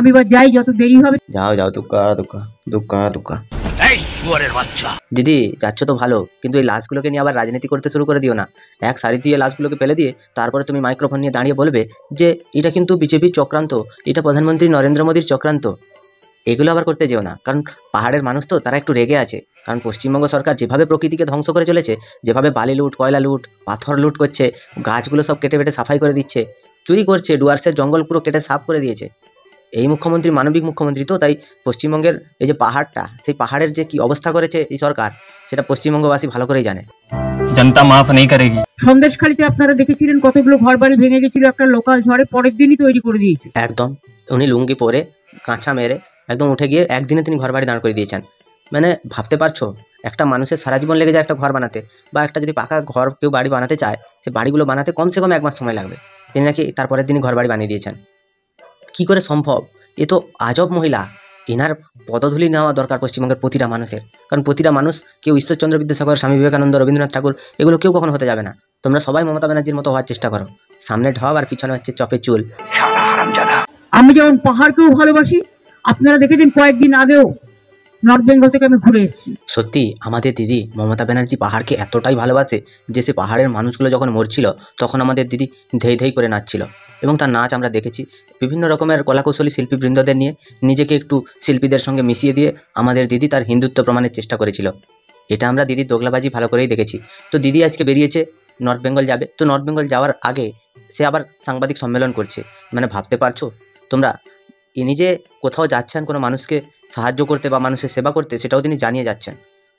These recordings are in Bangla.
আমি এবার যাই, যত দেরি হবে। যাও যাও, দুক্কা দুক্কা দুক্কা দুক্কা। দিদি যাচ্ছ তো ভালো, কিন্তু এই লাশগুলোকে নিয়ে আবার রাজনীতি করতে শুরু করে দিও না। এক সারি দিয়ে লাশগুলোকে ফেলে দিয়ে তারপরে তুমি মাইক্রোফোন নিয়ে দাঁড়িয়ে বলবে যে এটা কিন্তু বিজেপির চক্রান্ত, এটা প্রধানমন্ত্রী নরেন্দ্র মোদীর চক্রান্ত। এগুলো আবার করতে যেও না, কারণ পাহাড়ের মানুষ তো তারা একটু রেগে আছে। কারণ পশ্চিমবঙ্গ সরকার যেভাবে প্রকৃতিকে ধ্বংস করে চলেছে, যেভাবে বালি লুট, কয়লা লুট, পাথর লুট করছে, গাছগুলো সব কেটে কেটে সাফাই করে দিচ্ছে, চুরি করছে, ডুয়ার্সের জঙ্গল পুরো কেটে সাফ করে দিয়েছে। এই মুখ্যমন্ত্রী মানবিক মুখ্যমন্ত্রী তো, তাই পশ্চিমবঙ্গের এই যে পাহাড়টা, সেই পাহাড়ের যে কি অবস্থা করেছে এই সরকার, সেটা পশ্চিমবঙ্গবাসী ভালো করেই জানে। জনতা মাফ নেই করেগি। সন্দেশখালীতে আপনারা দেখেছিলেন কতগুলো ঘর বাড়ি ভেঙে গেছিল একটা লোকাল ঝড়ে, পরের দিনই তৈরি করে দিয়েছে। একদম, উনি লুঙ্গি পরে কাঁচা মেরে একদম উঠে গিয়ে একদিনে তিনি ঘর বাড়ি দাঁড় করে দিয়েছেন। মানে ভাবতে পারছো, একটা মানুষের সারা জীবন লেগে যায় একটা ঘর বানাতে, বা একটা যদি পাকা ঘর কেউ বাড়ি বানাতে চায়, সে বাড়িগুলো বানাতে কমসে কম 1 মাস সময় লাগবে, তিনি নাকি তারপরের দিনই ঘর বাড়ি বানিয়ে দিয়েছেন। কি করে সম্ভব? এ তো আজব মহিলা। এনার পদধূলি নেওয়া দরকার পশ্চিমবঙ্গের প্রতিটা মানুষের, কারণ প্রতিটা মানুষ কেউ ঈশ্বরচন্দ্র বিদ্যাসাগর, স্বামী বিবেকানন্দ, রবীন্দ্রনাথ ঠাকুর, এগুলো কেউ কখনো হতে যাবে না। তোমরা সবাই মমতা ব্যানার্জির মতো হওয়ার চেষ্টা করো, সামনে ঢব আর পিছনে হচ্ছে চপের চুল। আমি যেমন পাহাড়কেও ভালোবাসি, আপনারা দেখেছেন কয়েকদিন আগেও নর্থ বেঙ্গল থেকে আমি ঘুরে এসেছি। সত্যি আমাদের দিদি মমতা ব্যানার্জি পাহাড়কে এতটাই ভালোবাসে যে সে পাহাড়ের মানুষগুলো যখন মরছিল তখন আমাদের দিদি ধেই ধেই করে নাচছিল, এবং তার নাচ আমরা দেখেছি। বিভিন্ন রকমের কলাকৌশলী শিল্পীবৃন্দদের নিয়ে নিজেকে একটু শিল্পীদের সঙ্গে মিশিয়ে দিয়ে আমাদের দিদি তার হিন্দুত্ব প্রমাণের চেষ্টা করেছিল। এটা আমরা দিদির দোগলাবাজি ভালো করেই দেখেছি। তো দিদি আজকে বেরিয়েছে নর্থ বেঙ্গল যাবে, তো নর্থ বেঙ্গল যাওয়ার আগে সে আবার সাংবাদিক সম্মেলন করছে। মানে ভাবতে পারছো তোমরা, ইনি যে কোথাও যাচ্ছেন কোনো মানুষকে সাহায্য করতে বা মানুষের সেবা করতে, সেটাও তিনি জানিয়ে যাচ্ছেন।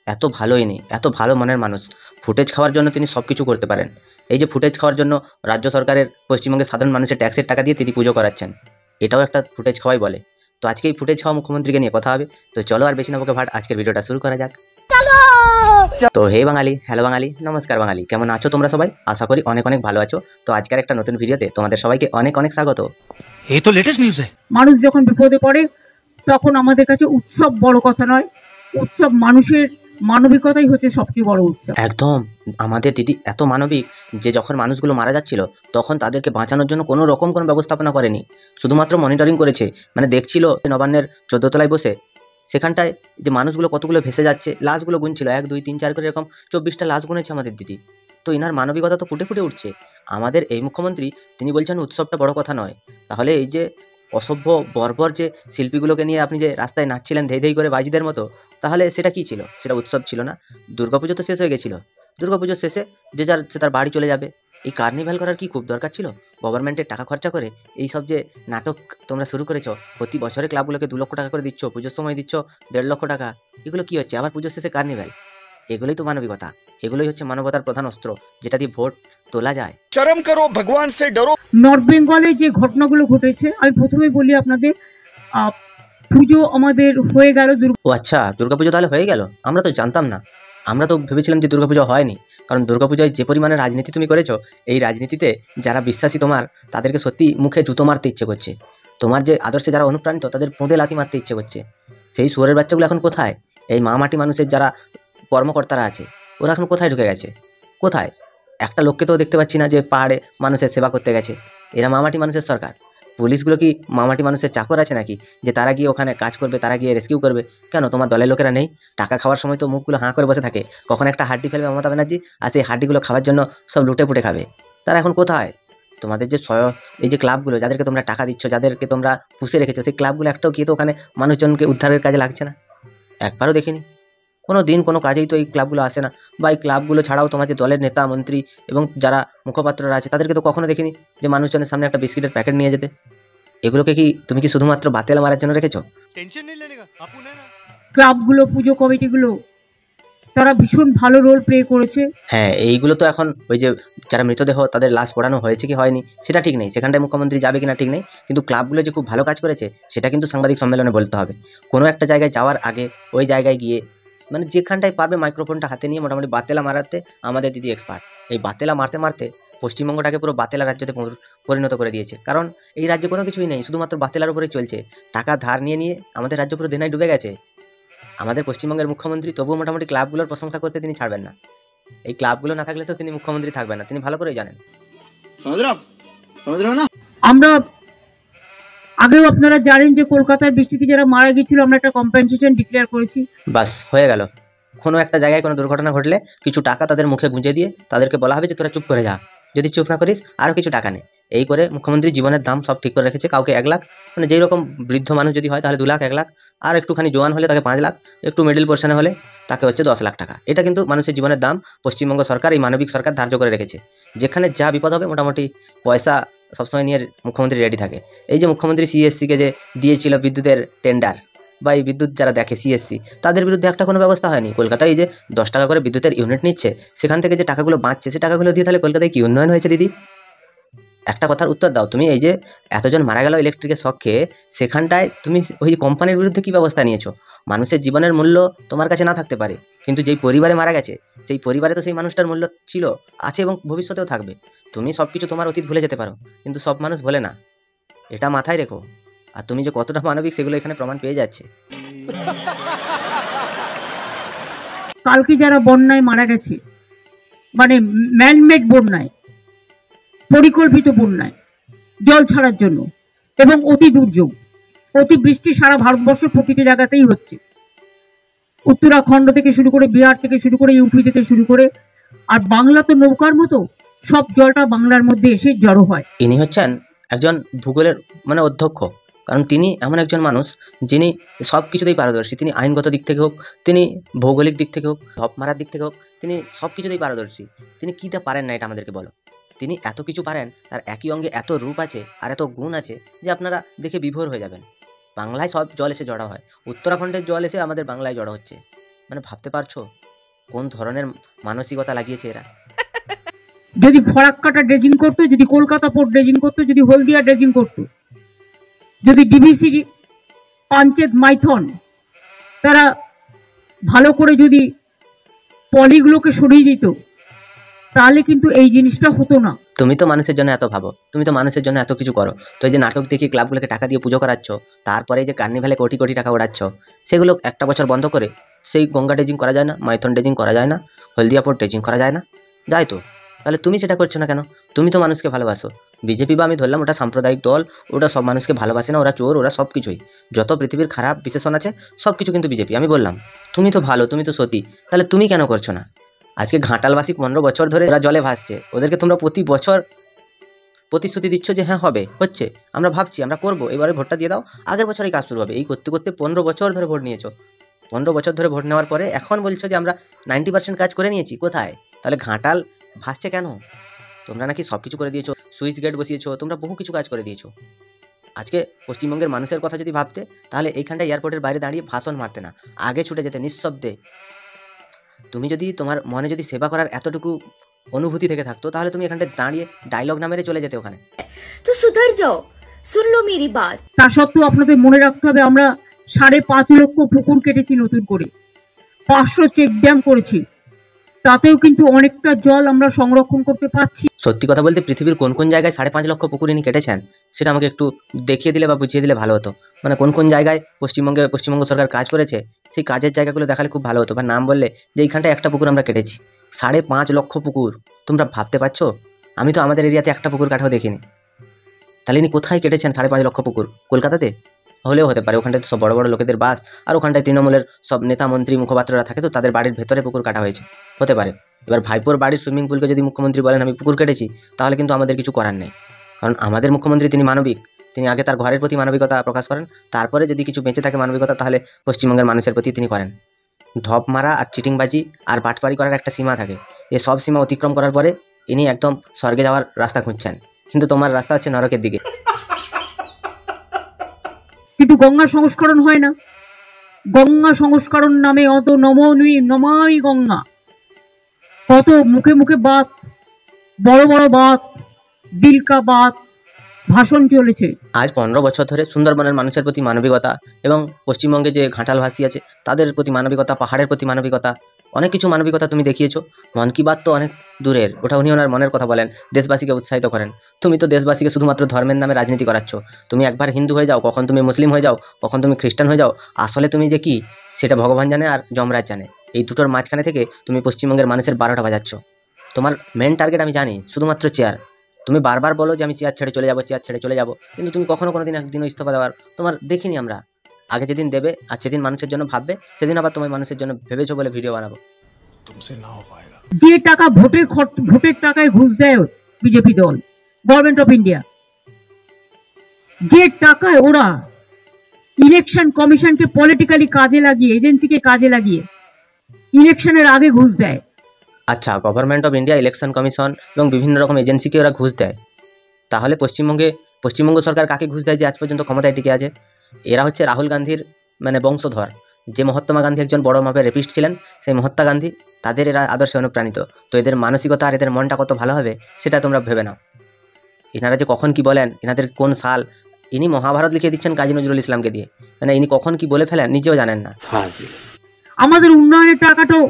এত ভালো ইনি, এত ভালো মনের মানুষ। ফুটেজ খাওয়ার জন্য তিনি সব কিছু করতে পারেন। এই যে ফুটেজ খাওয়ার জন্য রাজ্য সরকারের পশ্চিমবঙ্গের সাধারণ মানুষের ট্যাক্সের টাকা দিয়ে তিনি পুজো করাচ্ছেন, এটাও একটা ফুটেজ খাওয়াই বলে। তো আজকে এই ফুটেজ খাওয়া মুখ্যমন্ত্রীকে নিয়ে কথা হবে। তো চলো আর বেশি না বকে ভাট, আজকের ভিডিওটা শুরু করা যাক। তো হে বাঙালি, হ্যালো বাঙালি, নমস্কার বাঙালি, কেমন আছো তোমরা সবাই? আশা করি অনেক অনেক ভালো আছো। তো আজকের একটা নতুন ভিডিওতে তোমাদের সবাইকে অনেক অনেক স্বাগত। এই তো লেটেস্ট নিউজ। মানুষ যখন বিপদে পড়ে তখন আমাদের কাছে উৎসব বড় কথা নয়, উৎসব মানুষের মানবিকতাই হচ্ছে সবচেয়ে বড় উৎসব। একদম, আমাদের দিদি এত মানবিক যে যখন মানুষগুলো মারা যাচ্ছিল তখন তাদেরকে বাঁচানোর জন্য কোনো রকম কোনো ব্যবস্থাপনা করেনি, শুধুমাত্র মনিটরিং করেছে। মানে দেখছিল নবান্নের 14 তলায় বসে, সেখানটায় যে মানুষগুলো কতগুলো ভেসে যাচ্ছে, লাশগুলো গুনছিল, 1 2 3 4 করে এরকম 24টা লাশ গুনেছে আমাদের দিদি। তো ইনার মানবিকতা তো ফুটে ফুটে উঠছে। আমাদের এই মুখ্যমন্ত্রী তিনি বলছেন উৎসবটা বড় কথা নয়, তাহলে এই যে অসভ্য বর্বর যে শিল্পীগুলোকে নিয়ে আপনি যে রাস্তায় নাচছিলেন ধেই ধেই করে বাজিদের মতো, তাহলে সেটা কি ছিল? সেটা উৎসব ছিল না। দুর্গাপুজো তো শেষ হয়ে গেছিল, দুর্গাপুজোর শেষে যে যার সে তার বাড়ি চলে যাবে। এই কার্নিভাল করার কি খুব দরকার ছিল? গভর্নমেন্টের টাকা খরচা করে এই সব যে নাটক তোমরা শুরু করেছো, প্রতি বছরে ক্লাবগুলোকে 2 লক্ষ টাকা করে দিচ্ছ, পুজোর সময় দিচ্ছ 1.5 লক্ষ টাকা, এগুলো কি হচ্ছে? আবার পুজোর শেষে কার্নিভাল, এগুলোই তো মানবিকতা, এগুলোই হচ্ছে মানবতার প্রধান অস্ত্র, যেটা দিয়ে ভোট তোলা যায়। শরম করো, ভগবান সে ডরো। নর্থ বেঙ্গলে যে ঘটনাগুলো ঘটেছে, আমি প্রথমে বলি আপনাদের, পুজো আমাদের হয়ে গেল। ও আচ্ছা, দুর্গাপুজো তাহলে হয়ে গেল? আমরা তো জানতাম না, আমরা তো ভেবেছিলাম যে দুর্গাপুজো হয়নি। কারণ দুর্গাপুজোয় যে পরিমাণে রাজনীতি তুমি করেছো, এই রাজনীতিতে যারা বিশ্বাসী তোমার, তাদেরকে সত্যি মুখে জুতো মারতে ইচ্ছে করছে। তোমার যে আদর্শে যারা অনুপ্রাণিত, তাদের পোঁদে লাথি মারতে ইচ্ছে করছে। সেই শুয়োরের বাচ্চাগুলো এখন কোথায়? এই মাটি মানুষের যারা কর্মকর্তারা আছে, ওরা এখন কোথায় ঢুকে গেছে? কোথায়? একটা লোককে তো দেখতে পাচ্ছি না যে পাহাড়ে মানুষের সেবা করতে গেছে। এরা মাটি মানুষের সরকার। পুলিশগুলো কি মাটি মানুষের চাকর আছে নাকি, যে তারা গিয়ে ওখানে কাজ করবে, তারা গিয়ে রেস্কিউ করবে? কেন তোমার দলের লোকেরা নেই? টাকা খাওয়ার সময় তো মুখগুলো হাঁ করে বসে থাকে, কখন একটা হাড্ডি ফেলবে মমতা ব্যানার্জি, আর সেই হাড্ডিগুলো খাওয়ার জন্য সব লুটে পুটে খাবে। তারা এখন কোথায়? তোমাদের যে এই যে ক্লাবগুলো, যাদেরকে তোমরা টাকা দিচ্ছ, যাদেরকে তোমরা পুষে রেখেছো, সেই ক্লাবগুলো একটাও গিয়ে তো ওখানে মানুষজনকে উদ্ধারের কাজে লাগছে না, একবারও দেখিনি। কোনো দিন কোনো কাজেই তো এই ক্লাবগুলো আসে না। বা এই ক্লাবগুলো ছাড়াও তোমার যে দলের নেতা মন্ত্রী এবং যারা মুখপাত্ররা আছে, তাদেরকে তো কখনো দেখিনি যে মানুষজনের সামনে একটা বিস্কিটের প্যাকেট নিয়ে যেতে। এগুলোকে কি তুমি কি শুধুমাত্র বাতেলা মারার জন্য রেখেছো? ক্লাবগুলো, পুজো কমিটিগুলো, তারা ভীষণ ভালো রোল প্লে করেছে। হ্যাঁ, এইগুলো তো এখন ওই যে যারা মৃতদেহ তাদের লাশ পোড়ানো হয়েছে কি হয়নি সেটা ঠিক নেই, সেখানটায় মুখ্যমন্ত্রী যাবে কিনা ঠিক নেই, কিন্তু ক্লাবগুলো যে খুব ভালো কাজ করেছে সেটা কিন্তু সাংবাদিক সম্মেলনে বলতে হবে। কোনো একটা জায়গায় যাওয়ার আগে ওই জায়গায় গিয়ে, মানে যেখানটায় পারবে মাইক্রোফোনটা হাতে নিয়ে মোটামুটি বাতেলা মারাতে আমাদের দিদি এক্সপার্ট। এই বাতেলা মারতে মারতে পশ্চিমবঙ্গটাকে পুরো বাতেলা রাজ্যতে পরিণত করে দিয়েছে। কারণ এই রাজ্যে কোনো কিছুই নেই, শুধুমাত্র বাতেলার উপরেই চলছে। টাকা ধার নিয়ে নিয়ে আমাদের রাজ্য পুরো দেনায় ডুবে গেছে। আমাদের পশ্চিমবঙ্গের মুখ্যমন্ত্রী তবুও মোটামুটি ক্লাবগুলোর প্রশংসা করতে তিনি ছাড়বেন না। এই ক্লাবগুলো না থাকলে তো তিনি মুখ্যমন্ত্রী থাকবেন না, তিনি ভালো করেই জানেন। আমরা আগেও আপনারা জানেন যে কলকাতার বৃষ্টিতে যারা মারা গিয়েছিল আমরা একটা কম্পেনসেশন ডিক্লেয়ার করেছি। বাস হয়ে গেল। কোনো একটা জায়গায় কোনো দুর্ঘটনা ঘটলে কিছু টাকা তাদের মুখে গুঁজে দিয়ে তাদেরকে বলা হবে যে তোরা চুপ করে যা, যদি চুপ না করিস আরও কিছু টাকা নে। এই করে মুখ্যমন্ত্রী জীবনের দাম সব ঠিক করে রেখেছে। কাউকে 1 লাখ, মানে যেই রকম বৃদ্ধ মানুষ যদি হয় তাহলে 2 লাখ, 1 লাখ, আর একটুখানি জোয়ান হলে তাকে 5 লাখ, একটু মিডল পোর্শনে হলে তাকে হচ্ছে 10 লাখ টাকা। এটা কিন্তু মানুষের জীবনের দাম পশ্চিমবঙ্গ সরকার, এই মানবিক সরকার ধার্য করে রেখেছে। যেখানে যা বিপদ হবে মোটামুটি পয়সা সবসময় নিয়ে মুখ্যমন্ত্রী রেডি থাকে। এই যে মুখ্যমন্ত্রী সিএসসিকে যে দিয়েছিল বিদ্যুতের টেন্ডার, বা এই বিদ্যুৎ যারা দেখে সিএসসি, তাদের বিরুদ্ধে একটা কোনো ব্যবস্থা হয়নি। কলকাতায় এই যে 10 টাকা করে বিদ্যুতের ইউনিট নিচ্ছে, সেখান থেকে যে টাকাগুলো বাঁচছে সে টাকাগুলো দিয়ে তাহলে কলকাতায় কি উন্নয়ন হয়েছে দিদি? একটা কথার উত্তর দাও। তুমি এই যে এতজন মারা গেল ইলেকট্রিকের শক খেয়ে, সেখানটায় তুমি ওই কোম্পানির বিরুদ্ধে কী ব্যবস্থা নিয়েছো? মানুষের জীবনের মূল্য তোমার কাছে না থাকতে পারে, কিন্তু যেই পরিবারে মারা গেছে সেই পরিবারে তো সেই মানুষটার মূল্য ছিল, আছে এবং ভবিষ্যতেও থাকবে। তুমি সব কিছু তোমার অতীত ভুলে যেতে পারো, কিন্তু সব মানুষ ভোলে না, এটা মাথায় রেখো। আর তুমি যে কতটা মানবিক সেগুলো এখানে প্রমাণ পেয়ে যাচ্ছে। কালকে যারা বন্যায় মারা গেছে, মানে ম্যানমেড বন্যায়, পরিকল্পিত বন্যায়, জল ছাড়ার জন্য, এবং অতি দুর্যোগ, অতি বৃষ্টি সারা ভারতবর্ষের প্রতিটি জায়গাতেই হচ্ছে। উত্তরাখণ্ড থেকে শুরু করে, বিহার থেকে শুরু করে, ইউপি থেকে শুরু করে, আর বাংলা তো নৌকার মতো, সব জলটা বাংলার মধ্যে এসে জড়ো হয়। ইনি হচ্ছেন একজন ভূগোলের মানে অধ্যক্ষ, কারণ তিনি এমন একজন মানুষ যিনি সব কিছুতেই পারদর্শী। তিনি আইনগত দিক থেকে হোক, তিনি ভৌগোলিক দিক থেকে হোক, ঢপ মারার দিক থেকে হোক, তিনি সব কিছুতেই পারদর্শী। তিনি কীটা পারেন না এটা আমাদেরকে বলো। তিনি এত কিছু পারেন, তার একই অঙ্গে এত রূপ আছে আর এত গুণ আছে যে আপনারা দেখে বিভোর হয়ে যাবেন। বাংলায় সব জল এসে জড়ো হয়, উত্তরাখণ্ডের জল এসে আমাদের বাংলায় জড়ো হচ্ছে। মানে ভাবতে পারছো কোন ধরনের মানসিকতা লাগিয়েছে এরা? যদি ফরাক্কাটা ড্রেজিং করতো, যদি কলকাতা পোর্ট ড্রেজিং করতো, যদি হলদিয়া ড্রেজিং করতো, যদি ডিভিসি, পাঞ্চেত, মাইথন তারা ভালো করে যদি পলিগুলোকে সরিয়ে দিত, তাহলে কিন্তু এই জিনিসটা হতো না। তুমি তো মানুষের জন্য এত ভাবো, তুমি তো মানুষের জন্য এত কিছু করো, তো এই যে নাটক দেখে ক্লাবগুলোকে টাকা দিয়ে পুজো করাচ্ছ, তারপরে যে কার্নিভালে কোটি কোটি টাকা ওড়াচ্ছ, সেগুলো একটা বছর বন্ধ করে সেই গঙ্গা ড্রেজিং করা যায় না, মাইথন ড্রেজিং করা যায় না, হলদিয়া পোর্ট ড্রেজিং করা যায় না? যায় তো, তাহলে তুমি সেটা করছো না কেন? তুমি তো মানুষকে ভালোবাসো। বিজেপি বা আমি ধরলাম ওটা সাম্প্রদায়িক দল, ওটা সব মানুষকে ভালোবাসে না, ওরা চোর, ওরা সব কিছুই, যত পৃথিবীর খারাপ বিশেষণ আছে সব কিছু কিন্তু বিজেপি। আমি বললাম তুমি তো ভালো, তুমি তো সতী, তাহলে তুমি কেন করছো না? আজকে ঘাটালবাসী 15 বছর ধরে ওরা জলে ভাসছে, ওদেরকে তোমরা প্রতি বছর প্রতিশ্রুতি দিচ্ছ যে হ্যাঁ হবে, হচ্ছে, আমরা ভাবছি, আমরা করবো, এবারে ভোটটা দিয়ে দাও, আগের বছরই কাজ শুরু হবে। এই করতে করতে 15 বছর ধরে ভোট নিয়েছো, 15 বছর ধরে ভোট নেওয়ার পরে এখন বলছো যে আমরা 90% কাজ করে নিয়েছি। কোথায়? তাহলে ঘাটাল ভাসছে কেন? তোমরা নাকি সব কিছু করে দিয়েছো, সুইচ গেট বসিয়েছো, তোমরা বহু কিছু কাজ করে দিয়েছো। আজকে পশ্চিমবঙ্গের মানুষের কথা যদি ভাবতে, তাহলে এইখানটা এয়ারপোর্টের বাইরে দাঁড়িয়ে ভাষণ মারতে না, আগে ছুটে যেতে নিঃশব্দে। তুমি যদি তোমার মনে যদি সেবা করার এতটুকু অনুভূতি থেকে থাকতো, তাহলে তুমি এখানটায় দাঁড়িয়ে ডায়লগ না মেরে চলে যেতে ওখানে। तो सुधर जाओ, सुन लो मेरी बात। তা সত্ত্বেও আপনাদের মনে রাখতে হবে, আমরা 5.5 লক্ষ পুকুর কেটেছি নতুন করে, 500 চেক ড্যাম করেছি, তাতেও কিন্তু অনেকটা জল আমরা সংরক্ষণ করতে পারছি। সত্যি কথা বলতে পৃথিবীর কোন কোন জায়গায় 5.5 লক্ষ পুকুর ইনি কেটেছেন সেটা আমাকে একটু দেখিয়ে দিলে বা বুঝিয়ে দিলে ভালো হতো। মানে কোন কোন জায়গায় পশ্চিমবঙ্গ সরকার কাজ করেছে, সেই কাজের জায়গাগুলো দেখালে খুব ভালো হতো, বা নাম বললে যে এইখানটায় একটা পুকুর আমরা কেটেছি। 5.5 লক্ষ পুকুর, তোমরা ভাবতে পারছো? আমি তো আমাদের এরিয়াতে একটা পুকুর কাটাও দেখিনি। তাহলে ইনি কোথায় কেটেছেন 5.5 লক্ষ পুকুর? কলকাতাতে হলেও হতে পারে, ওখানটায় তো সব বড় বড় লোকেদের বাস, আর ওখানটায় তৃণমূলের সব নেতা মন্ত্রী মুখপাত্ররা থাকে, তো তাদের বাড়ির ভেতরে পুকুর কাটা হয়েছে, হতে পারে। এবার ভাইপোর বাড়ির সুইমিং পুলকে যদি মুখ্যমন্ত্রী বলেন আমি পুকুর কেটেছি, তাহলে কিন্তু আমাদের কিছু করার নেই, কারণ আমাদের মুখ্যমন্ত্রী তিনি মানবিক, তিনি আগে তার ঘরের প্রতি মানবিকতা প্রকাশ করেন, তারপরে যদি কিছু বেঁচে থাকে মানবিকতা, তাহলে পশ্চিমবঙ্গের মানুষের প্রতি তিনি করেন। ঢপ মারা আর চিটিংবাজি আর বাটপারি করার একটা সীমা থাকে, এই সব সীমা অতিক্রম করার পরে ইনি একদম স্বর্গে যাওয়ার রাস্তা খুঁজছেন, কিন্তু তোমার রাস্তা হচ্ছে নরকের দিকে। কিন্তু গঙ্গা সংস্করণ হয় না। গঙ্গা সংস্করণ নামে অত নমামি গঙ্গা, কত মুখে মুখে বাত, বড় বড় বাত, দিলকা বাত ভাষণ চলেছে। আজ 15 বছর ধরে সুন্দরবনের মানুষের প্রতি মানবিকতা, এবং পশ্চিমবঙ্গে যে ঘাটালভাসী আছে তাদের প্রতি মানবিকতা, পাহাড়ের প্রতি মানবিকতা, অনেক কিছু মানবিকতা তুমি দেখিয়েছো। মন কি বাত তো অনেক দূরের, ওটা উনি ওনার মনের কথা বলেন, দেশবাসীকে উৎসাহিত করেন। তুমি তো দেশবাসীকে শুধুমাত্র ধর্মের নামে রাজনীতি করাচ্ছ। তুমি একবার হিন্দু হয়ে যাও, কখন তুমি মুসলিম হয়ে যাও, কখন তুমি খ্রিস্টান হয়ে যাও, আসলে তুমি যে কি সেটা ভগবান জানে আর যমরাজ জানে। এই দুটোর মাঝখানে থেকে তুমি পশ্চিমবঙ্গের মানুষের 12টা বাজাচ্ছ। তোমার মেন টার্গেট আমি জানি, শুধুমাত্র চেয়ার। তুমি বারবার বলো যে আমি চেয়ার ছেড়ে চলে যাবো, কিন্তু তুমি কখনো কোনোদিন একদিনও ইস্তফা দেওয়ার তোমার দেখিনি আমরা। আগে যেদিন দেবে আর যেদিন মানুষের জন্য ভাববে, সেদিন আবার তোমার মানুষের জন্য ভেবেছো বলে ভিডিও বানাবো। যে টাকা ভোটের টাকায় ঘুষ দেয় বিজেপি দল, গভর্নমেন্ট অফ ইন্ডিয়া, যে টাকায় ওরা ইলেকশন কমিশনকে পলিটিক্যালি কাজে লাগিয়ে, এজেন্সিকে কাজে লাগিয়ে ইলেকশনের আগে ঘুষ দেয়। আচ্ছা, government of India, election commission এবং বিভিন্ন রকম এজেন্সিকে ওরা ঘুষ দেয়, তাহলে পশ্চিমবঙ্গ সরকার কাকে ঘুষ দেয় যে আজ পর্যন্ত ক্ষমতায় টিকে আছে? এরা হচ্ছে রাহুল গান্ধীর বংশধর। যে মহাত্মা গান্ধী একজন বড় মাপের রেপিস্ট ছিলেন, সেই মহাত্মা গান্ধী, তাদের এরা আদর্শে অনুপ্রাণিত। তো এদের মানসিকতা আর এদের মনটা কত ভালো হবে সেটা তোমরা ভেবে নাও। এনারা যে কখন কি বলেন, এনাদের কোন সাল, ইনি মহাভারত লিখে দিচ্ছেন কাজী নজরুল ইসলামকে দিয়ে, ইনি কখন কি বলে ফেলেন নিজেও জানেন না। আমাদের উন্নয়নের টাকাটাও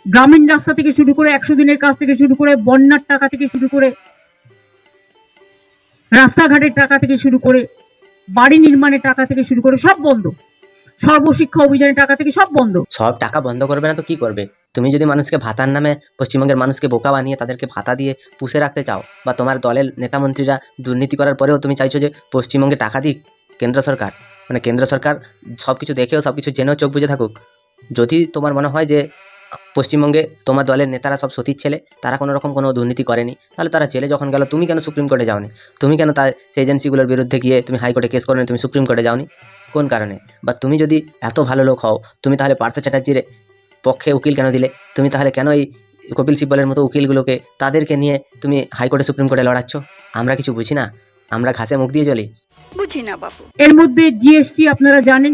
গ্রামীণ রাস্তা থেকে শুরু করে 100 দিনের কাজ থেকে শুরু করে বন্যার টাকা থেকে শুরু করে রাস্তাঘাটের টাকা থেকে শুরু করে বাড়ি নির্মাণের টাকা থেকে শুরু করে সব বন্ধ, সর্বশিক্ষা অভিযানের টাকা থেকে সব বন্ধ। সব টাকা বন্ধ করবে না তো কি করবে? তুমি যদি মানুষকে ভাতার নামে, পশ্চিমবঙ্গের মানুষকে বোকা বানিয়ে তাদেরকে ভাতা দিয়ে পুষে রাখতে চাও, বা তোমার দলের নেতামন্ত্রীরা দুর্নীতি করার পরেও তুমি চাইছো যে পশ্চিমবঙ্গে টাকা দিক কেন্দ্র সরকার, কেন্দ্র সরকার সব কিছু দেখেও সব কিছু জেনেও চোখ বুজে থাকুক। যদি তোমার মনে হয় যে পশ্চিমবঙ্গে তোমার দলের নেতারা সব সতীর ছেলে, তারা কোনো রকম কোনো দুর্নীতি করেনি, তাহলে তারা জেলে যখন গেল, তুমি কেন সুপ্রিম কোর্টে যাওনি? তুমি কেন সেই এজেন্সিগুলোর বিরুদ্ধে গিয়ে তুমি হাইকোর্টে কেস করোনি, তুমি সুপ্রিম কোর্টে যাওনি? কোন কারণে? বা তুমি যদি এত ভালো লোক হও, তুমি তাহলে পার্থ চ্যাটার্জির পক্ষে উকিল কেন দিলে? তুমি তাহলে কেন এই কপিল সিব্বলের মতো উকিলগুলোকে, তাদেরকে নিয়ে তুমি হাইকোর্টে সুপ্রিম কোর্টে লড়াচ্ছ? আমরা কিছু বুঝি না? আমরা ঘাসে মুখ দিয়ে চলি? বুঝি না বাবু। এর মধ্যে জিএসটি আপনারা জানেন,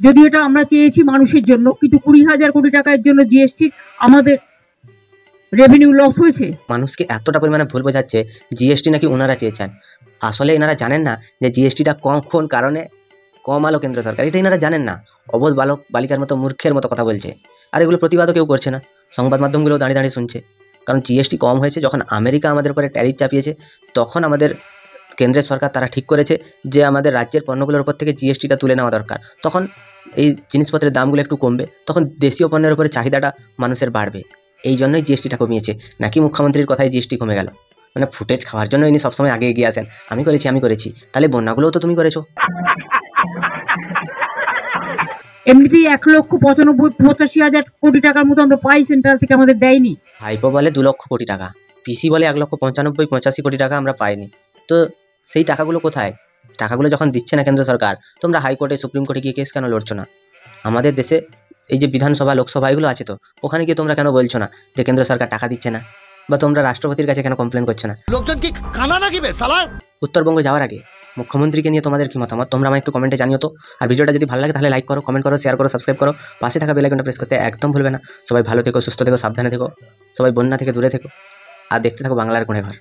যদি এটা আমরা চেয়েছি মানুষের জন্য, কিন্তু 20,000 কোটি টাকার জন্য জিএসটি আমাদের রেভিনিউ লস হয়েছে। মানুষকে এতটা পরিমাণে ভুল বোঝাচ্ছে জিএসটি নাকি ওনারা চেয়েছেন। আসলে এনারা জানেন না যে জিএসটিটা কোন কারণে কমালো কেন্দ্র সরকার, এটা এনারা জানেন না। অবোধ বালক বালিকার মতো, মূর্খের মতো কথা বলছে। আর এগুলো প্রতিবাদও কেউ করছে না, সংবাদ মাধ্যমগুলো দাঁড়িয়ে দাঁড়িয়ে শুনছে। কারণ জিএসটি কম হয়েছে, যখন আমেরিকা আমাদের উপরে ট্যারিফ চাপিয়েছে, তখন আমাদের কেন্দ্রের সরকার তারা ঠিক করেছে যে আমাদের রাজ্যের পণ্যগুলোর উপর থেকে জিএসটিটা তুলে নেওয়া দরকার। তখন এই জিনিসপত্রের দামগুলো একটু কমবে, তখন দেশীয় পণ্যের উপরে চাহিদাটা মানুষের বাড়বে। এই জন্যই জিএসটিটা কমিয়েছে, নাকি মুখ্যমন্ত্রীর কথায় জিএসটি কমে গেল। ফুটেজ খাওয়ার জন্য ইনি সবসময় আগে এগিয়ে আসেন, আমি করেছি। তাহলে বন্যাগুলোও তো তুমি করেছো। এমনিতেই 1,85,000 কোটি টাকার মতো আমরা পাই সেন্ট্রাল থেকে, আমাদের দেয়নি। ভাইপো বলে 2 লক্ষ কোটি টাকা, পিসি বলে 1,95,85 কোটি টাকা আমরা পাইনি। তো সেই টাকাগুলো কোথায়? টাকাগুলো যখন দিচ্ছে না কেন্দ্র সরকার, তোমরা হাইকোর্টে, সুপ্রিম কোর্টে গিয়ে কেস কেন লড়ছো না? আমাদের দেশে এই যে বিধানসভা, লোকসভা এগুলো আছে, তো ওখানে গিয়ে তোমরা কেন বলছো না যে কেন্দ্র সরকার টাকা দিচ্ছে না? বা তোমরা রাষ্ট্রপতির কাছে কেন কমপ্লেন করছো না? লোকজন কি খানা নাকি বে সালা? উত্তরবঙ্গে যাওয়ার আগে মুখ্যমন্ত্রীকে নিয়ে তোমাদের কি মতামত, তোমরা আমায় একটু কমেন্টে জানিও তো। আর ভিডিওটা যদি ভালো লাগে তাহলে লাইক করো, কমেন্ট করো, শেয়ার করো, সাবস্ক্রাইব করো, পাশে থাকা বেল আইকনটা প্রেস করতে একদম ভুলবে না। সবাই ভালো থেকো, সুস্থ থেকো, সাবধানে থেকো, সবাই বন্যা থেকে দূরে থেকো, আর দেখতে থাকো বাংলার কোণে ঘর।